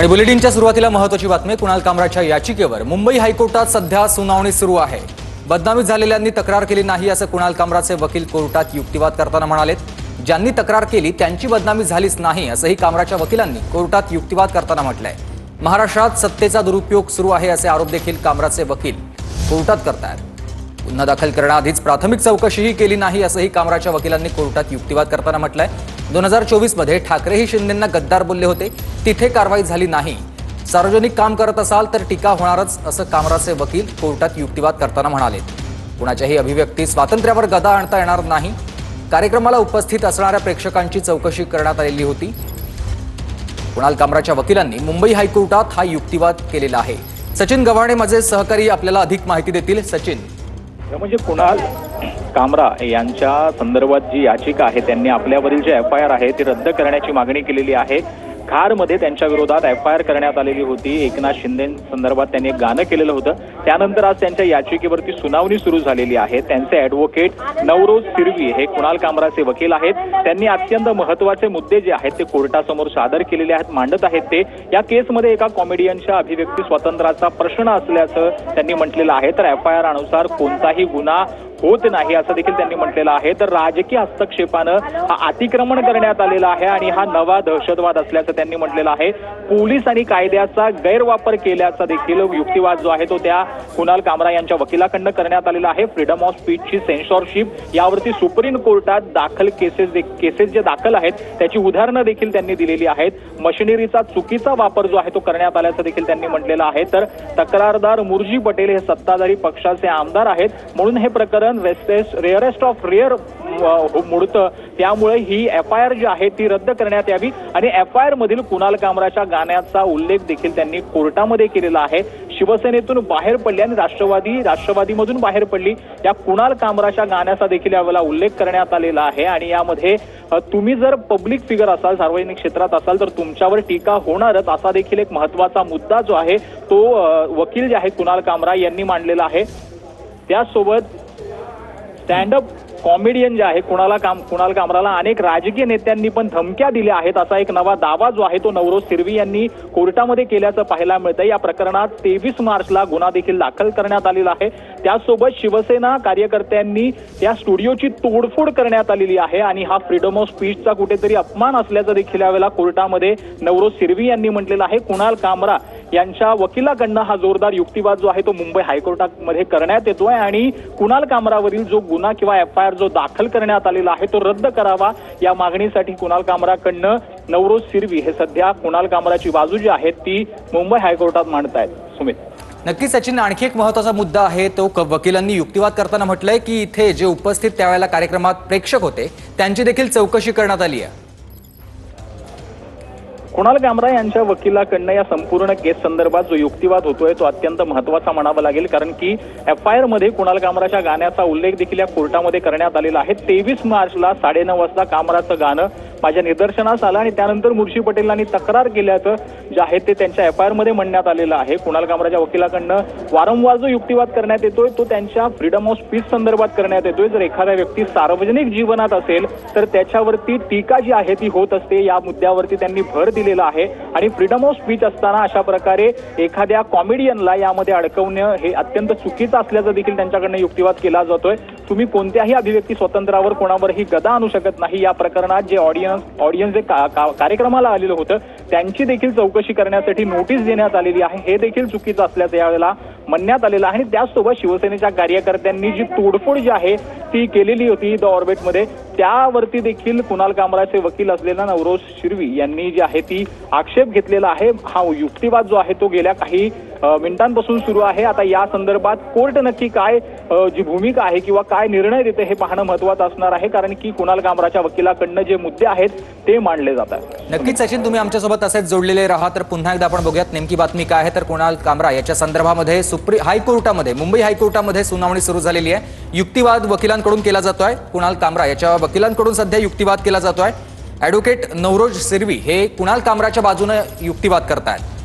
आणि बुलेटिनच्या सुरुवातीला महत्त्वाची बातमी। कुणाल कामराच्या याचिकेवर मुंबई हायकोर्टात सध्या सुनावणी सुरू आहे। बदनामी झालेल्यांनी तक्रार केली नाही असं कुणाल कामराचे वकील कोर्टात युक्तिवाद करताना म्हणालेत। ज्यांनी तक्रार केली त्यांची बदनामी झालीच नाही असंही कामराच्या वकिलांनी कोर्टात युक्तिवाद करताना म्हटलंय। महाराष्ट्रात सत्तेचा दुरुपयोग सुरू आहे असे आरोप देखील कामराचे वकील कोर्टात करतायत। गुन्हा दाखल करण्याआधीच प्राथमिक चौकशीही केली नाही असंही कामराच्या वकिलांनी कोर्टात युक्तिवाद करताना म्हटलंय। 2024 मध्ये ठाकरेही शिंदेंना गद्दार बोलले होते, तिथे कारवाई झाली नाही। सार्वजनिक काम करत असाल तर टीका होणारच असं कामराचे वकील कोर्टात युक्तिवाद करताना म्हणाले। कुणाच्याही अभिव्यक्ती स्वातंत्र्यावर गदा आणता येणार नाही। कार्यक्रमाला उपस्थित असणाऱ्या प्रेक्षकांची चौकशी करण्यात आलेली होती। कुणाल कामराच्या वकिलांनी मुंबई हायकोर्टात हा युक्तिवाद केलेला आहे। सचिन गव्हाणे माझे सहकारी आपल्याला अधिक माहिती देतील। सचिन, म्हणजे कुणाल कामरा यांच्या संदर्भात जी याचिका आहे त्यांनी आपल्यावरील जे FIR आहे ती रद्द करण्याची मागणी केलेली आहे। खारमध्ये त्यांच्या विरोधात FIR करण्यात आलेली होती। एकनाथ शिंदे संदर्भात त्यांनी एक गाणं केलेलं होतं। त्यानंतर आज त्यांच्या याचिकेवरती सुनावणी सुरू झालेली आहे। त्यांचे ॲडव्होकेट नवरोज सिरवी हे कुणाल कामराचे वकील आहेत। त्यांनी अत्यंत महत्त्वाचे मुद्दे जे आहेत ते कोर्टासमोर सादर केलेले आहेत, मांडत आहेत। ते या केसमध्ये एका कॉमेडियनच्या अभिव्यक्ती स्वातंत्र्याचा प्रश्न असल्याचं त्यांनी म्हटलेलं आहे। तर FIR अनुसार कोणताही गुन्हा होत नाही असं देखील त्यांनी म्हटलेलं आहे। तर राजकीय हस्तक्षेपानं हा अतिक्रमण करण्यात आलेला आहे आणि हा नवा दहशतवाद असल्याचं त्यांनी म्हटलेलं आहे। पोलीस आणि कायद्याचा गैरवापर केल्याचा देखील युक्तिवाद जो आहे तो त्या कुणाल कामरा यांच्या वकिलाकडनं करण्यात आलेला आहे। फ्रीडम ऑफ स्पीचची सेन्सॉरशिप यावरती सुप्रीम कोर्टात दाखल केसेस जे दाखल आहेत त्याची उदाहरणं देखील त्यांनी दिलेली आहेत। मशिनरीचा चुकीचा वापर जो आहे तो करण्यात आल्याचं देखील त्यांनी म्हटलेलं आहे। तर तक्रारदार मुर्जी पटेल हे सत्ताधारी पक्षाचे आमदार आहेत, म्हणून हे प्रकरण रेअरेस्ट ऑफ रेअर मोडतं। त्यामुळे ही FIR जी आहे ती रद्द करण्यात यावी आणि FIR मधील कुणाल कामराच्या गाण्याचा उल्लेख देखील त्यांनी कोर्टामध्ये केलेला आहे। शिवसेनेतून बाहेर पडली आणि राष्ट्रवादीमधून बाहेर पडली या कुणाल कामराच्या गाण्याचा देखील यावेळेला उल्लेख करण्यात आलेला आहे। आणि यामध्ये तुम्ही जर पब्लिक फिगर असाल, सार्वजनिक क्षेत्रात असाल तर तुमच्यावर टीका होणारच असा देखील एक महत्त्वाचा मुद्दा जो आहे तो वकील जे आहे कुणाल कामरा यांनी मांडलेला आहे। त्यासोबत स्टँडअप कॉमेडियन जे आहे कुणाल कामराला अनेक राजकीय नेत्यांनी पण धमक्या दिल्या आहेत असा एक नवा दावा जो आहे तो नवरोज सिरवी यांनी कोर्टामध्ये केल्याचं पाहायला मिळतंय। या प्रकरणात 23 मार्चला गुन्हा देखील दाखल करण्यात आलेला आहे। त्यासोबत शिवसेना कार्यकर्त्यांनी या स्टुडिओची तोडफोड करण्यात आलेली आहे आणि हा फ्रीडम ऑफ स्पीचचा कुठेतरी अपमान असल्याचं देखील यावेळेला कोर्टामध्ये नवरोज सिरवी यांनी म्हटलेलं आहे। कुणाल कामरा यांच्या वकिलाकडनं हा जोरदार युक्तिवाद जो आहे तो मुंबई हायकोर्टामध्ये करण्यात येतोय आणि कुणाल कामरावरील जो गुन्हा किंवा FIR जो दाखल करण्यात आलेला आहे तो रद्द करावा या मागणीसाठी कुणाल कामराकडनं नवरोज सिरवी हे सध्या कुणाल कामराची बाजू जी आहे ती मुंबई हायकोर्टात मांडतायत। सुमित, नक्कीच सचिन, आणखी एक महत्त्वाचा मुद्दा आहे तो वकिलांनी युक्तिवाद करताना म्हटलंय की इथे जे उपस्थित त्यावेळेला कार्यक्रमात प्रेक्षक होते त्यांची देखील चौकशी करण्यात आली आहे। कुणाल कामरा यांच्या वकिलाकडनं या संपूर्ण केस संदर्भात जो युक्तिवाद होतोय तो अत्यंत महत्त्वाचा म्हणावा लागेल, कारण की FIR मध्ये कुणाल कामराच्या गाण्याचा उल्लेख देखील या कोर्टामध्ये करण्यात आलेला आहे। 23 मार्चला 9:30 वाजता कामराचं गाणं माझ्या निदर्शनास आलं आणि त्यानंतर मुर्शी पटेलांनी तक्रार केल्याचं जे आहे ते त्यांच्या FIR मध्ये म्हणण्यात आलेलं आहे। कुणाल कामराच्या वकिलाकडनं वारंवार जो युक्तिवाद करण्यात येतोय तो त्यांच्या फ्रीडम ऑफ स्पीच संदर्भात करण्यात येतोय। जर एखादा व्यक्ती सार्वजनिक जीवनात असेल तर त्याच्यावरती टीका जी आहे ती होत असते, या मुद्द्यावरती त्यांनी भर दिलेला आहे। आणि फ्रीडम ऑफ स्पीच असताना अशा प्रकारे एखाद्या कॉमेडियनला यामध्ये अडकवणं हे अत्यंत चुकीचं असल्याचं देखील त्यांच्याकडनं युक्तिवाद केला जातोय। तुम्ही कोणत्याही अभिव्यक्ती स्वातंत्र्यावर कोणावरही गदा आणू शकत नाही। या प्रकरणात जे ऑडियन्स जे कार्यक्रमाला आलेलं होतं त्यांची देखील चौकशी करण्यासाठी नोटीस देण्यात आलेली आहे, हे देखील चुकीचं असल्याचं यावेळेला म्हणण्यात आलेलं आहे। आणि त्याचसोबत शिवसेनेच्या कार्यकर्त्यांनी जी तोडफोड जी आहे ती केलेली होती द ऑर्बिटमध्ये त्यावरती देखील कुणाल कामराचे वकील असलेला नवरोज सिरवी यांनी जी आहे ती आक्षेप घेतलेला आहे। हा युक्तिवाद जो आहे तो गेल्या काही मिनिटांपासून सुरू आहे। आता या संदर्भात कोर्ट नक्की काय जी भूमिका आहे किंवा काय निर्णय देते हे पाहणं महत्त्वाचं असणार आहे, कारण की कुणाल कामराच्या वकिलाकडनं जे मुद्दे आहेत ते मांडले जातात। नक्कीच सचिन, तुम्ही आमच्यासोबत असेच जोडलेले राहा। तर पुन्हा एकदा आपण बघूयात नेमकी बातमी काय आहे। तर कुणाल कामरा याच्या संदर्भामध्ये हायकोर्टामध्ये मुंबई हायकोर्टामध्ये सुनावणी सुरू झालेली आहे। युक्तिवाद वकिलांकडून केला जातोय। कुणाल कामरा याच्या वकिलांकडून सध्या युक्तिवाद केला जातोय। ॲडव्होकेट नवरोज सिरवी हे कुणाल कामराच्या बाजूने युक्तिवाद करतायत।